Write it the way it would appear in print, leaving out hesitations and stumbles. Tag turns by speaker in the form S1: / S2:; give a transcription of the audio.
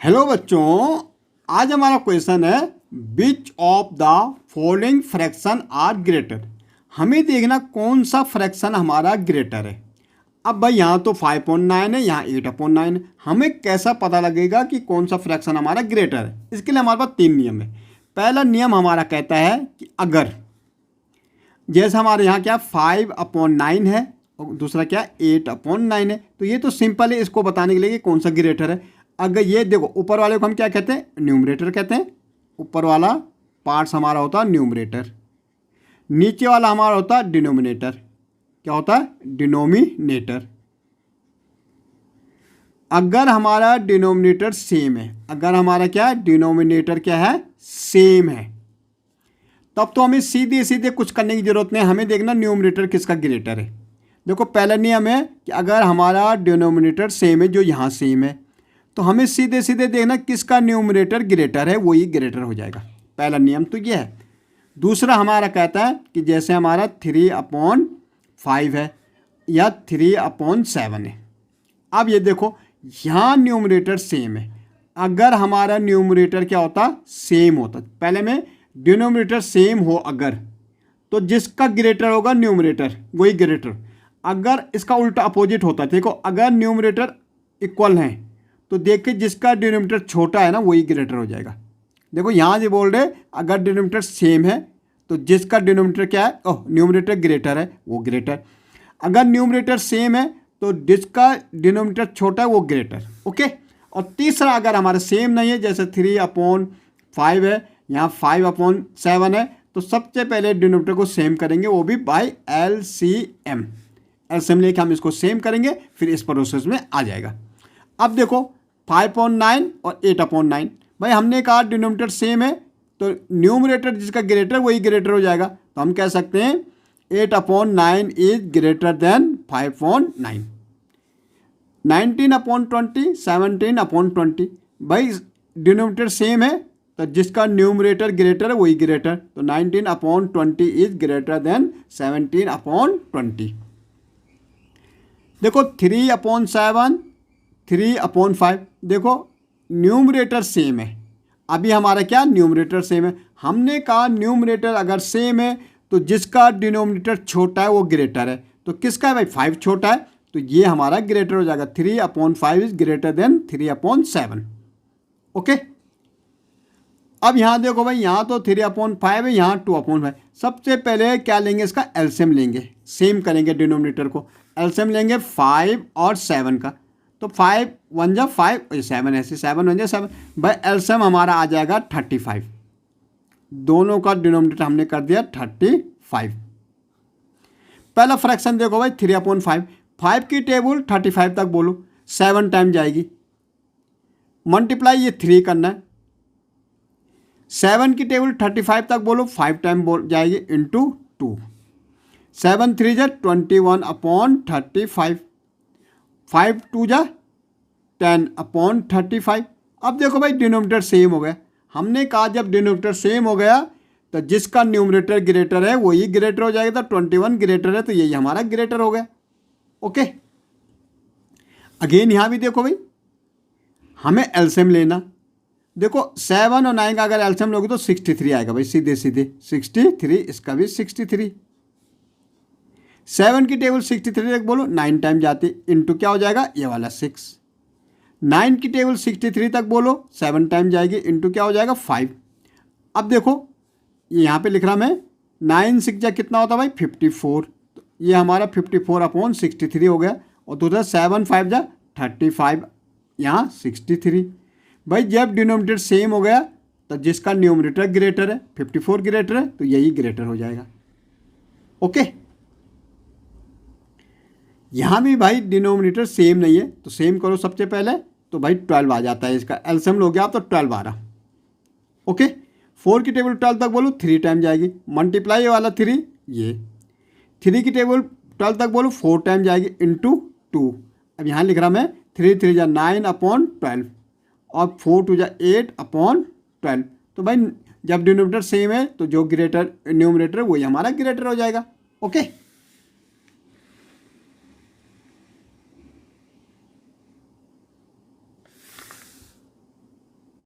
S1: Hello बच्चों, आज हमारा क्वेश्चन है which of the following fraction are greater. हमें देखना कौन सा फ्रैक्शन हमारा ग्रेटर है। अब भाई यहाँ तो 5.9 है, यहाँ 8/9 है। हमें कैसा पता लगेगा कि कौन सा फ्रैक्शन हमारा ग्रेटर है। इसके लिए हमारे पास 3 नियम है। पहला नियम हमारा कहता है कि अगर जैसे हमारे यहाँ क्या 5/9 है और दूसरा क्या 8/9 है, तो ये तो सिंपल है इसको बताने के लिए कि कौन सा ग्रेटर है। अगर ये देखो ऊपर वाले को हम क्या कहते हैं, न्यूमरेटर कहते हैं। ऊपर वाला पार्ट्स हमारा होता है न्यूमरेटर, नीचे वाला हमारा होता है डिनोमिनेटर। क्या होता है? डिनोमिनेटर। अगर हमारा डिनोमिनेटर सेम है, अगर हमारा क्या है डिनोमिनेटर क्या है सेम है, तब तो हमें सीधे सीधे कुछ करने की जरूरत नहीं। हमें देखना न्यूमरेटर किसका ग्रेटर है। देखो पहला नियम है कि अगर हमारा डिनोमिनेटर सेम है, जो यहाँ सेम है, तो हमें सीधे सीधे देखना किसका न्यूमरेटर ग्रेटर है, वही ग्रेटर हो जाएगा। पहला नियम तो ये है। दूसरा हमारा कहता है कि जैसे हमारा 3/5 है या 3/7 है। अब ये देखो यहाँ न्यूमरेटर सेम है। अगर हमारा न्यूमरेटर क्या होता सेम होता, पहले में डिनोमिनेटर सेम हो अगर, तो जिसका ग्रेटर होगा न्यूमरेटर वही ग्रेटर। अगर इसका उल्टा अपोजिट होता, देखो अगर न्यूमरेटर इक्वल हैं तो देखिए जिसका डिनोमिनेटर छोटा है ना वही ग्रेटर हो जाएगा। देखो यहाँ से बोल रहे अगर डिनोमिनेटर सेम है तो जिसका डिनोमिनेटर क्या है न्यूमरेटर ग्रेटर है वो ग्रेटर। अगर न्यूमरेटर सेम है तो जिसका डिनोमिनेटर छोटा है वो ग्रेटर। ओके। और तीसरा अगर हमारा सेम नहीं है, जैसे 3/5 है, यहाँ 5/7 है, तो सबसे पहले डिनोमिनेटर को सेम करेंगे, वो भी बाय LCM। LCM लेके हम इसको सेम करेंगे, फिर इस प्रोसेस में आ जाएगा। अब देखो 5/9 और 8/9, भाई हमने कहा डिनोमिनेटर सेम है तो न्यूमरेटर जिसका ग्रेटर वही ग्रेटर हो जाएगा। तो हम कह सकते हैं 8/9 इज ग्रेटर देन 5/9। 19/20, 17/20, भाई डिनोमिनेटर सेम है तो जिसका न्यूमरेटर ग्रेटर है वही ग्रेटर। तो 19/20 इज ग्रेटर देन 17/20। देखो 3/7, 3/5, देखो न्यूमरेटर सेम है। अभी हमारा क्या न्यूमरेटर सेम है। हमने कहा न्यूमरेटर अगर सेम है तो जिसका डिनोमिनेटर छोटा है वो ग्रेटर है। तो किसका है भाई 5 छोटा है, तो ये हमारा ग्रेटर हो जाएगा। 3/5 इज ग्रेटर देन 3/7। ओके। अब यहाँ देखो भाई यहाँ तो 3/5 है, यहाँ 2/5। सबसे पहले क्या लेंगे, इसका एलसीएम लेंगे, सेम करेंगे डिनोमिनेटर को। एलसीएम लेंगे 5 और 7 का, तो 5 1 जा 5, 7 ऐसे 7 1 जा 7, भाई एलसीएम हमारा आ जाएगा 35। दोनों का डिनोमिनेटर हमने कर दिया 35। पहला फ्रैक्शन देखो भाई 3/5, 5 की टेबल 35 तक बोलो 7 टाइम जाएगी, मल्टीप्लाई ये 3 करना है। 7 की टेबल 35 तक बोलो 5 टाइम जाएगी इंटू 2। 7 3 जा 21/35, 5 2 जा 10/35। अब देखो भाई डिनोमिनेटर सेम हो गया। हमने कहा जब डिनोमिनेटर सेम हो गया तो जिसका न्यूमरेटर ग्रेटर है वही ग्रेटर हो जाएगा। तो 21 ग्रेटर है तो यही हमारा ग्रेटर हो गया। ओके। अगेन यहाँ भी देखो भाई हमें एलसीएम लेना। देखो 7 और 9 का अगर एलसीएम लोगे तो 63 आएगा भाई, सीधे सीधे 63, इसका भी 63। 7 की टेबल 63 तक बोलो 9 टाइम जाती, इंटू क्या हो जाएगा ये वाला 6। 9 की टेबल 63 तक बोलो 7 टाइम जाएगी, इंटू क्या हो जाएगा 5। अब देखो यहाँ पे लिख रहा मैं 9 6 जा कितना होता है भाई 54, तो ये हमारा 54/63 हो गया। और दूसरा 7 5 जा 35, यहाँ 63। भाई जब डिनोमिनेटर सेम हो गया तो जिसका न्यूमरेटर ग्रेटर है 54 ग्रेटर है तो यही ग्रेटर हो जाएगा। ओके। यहाँ भी भाई डिनोमिनेटर सेम नहीं है तो सेम करो सबसे पहले, तो भाई 12 आ जाता है। इसका एलसीएम लोगे आप तो 12 आ रहा। ओके। 4 की टेबल 12 तक बोलो 3 टाइम जाएगी, मल्टीप्लाई वाला 3, ये 3 की टेबल 12 तक बोलो 4 टाइम जाएगी इंटू 2। अब यहाँ लिख रहा मैं 3 3 जा 9/12 और 4 2 जा 8/12। तो भाई जब डिनोमिनेटर सेम है तो जो ग्रेटर न्यूमरेटर है वही हमारा ग्रेटर हो जाएगा। ओके।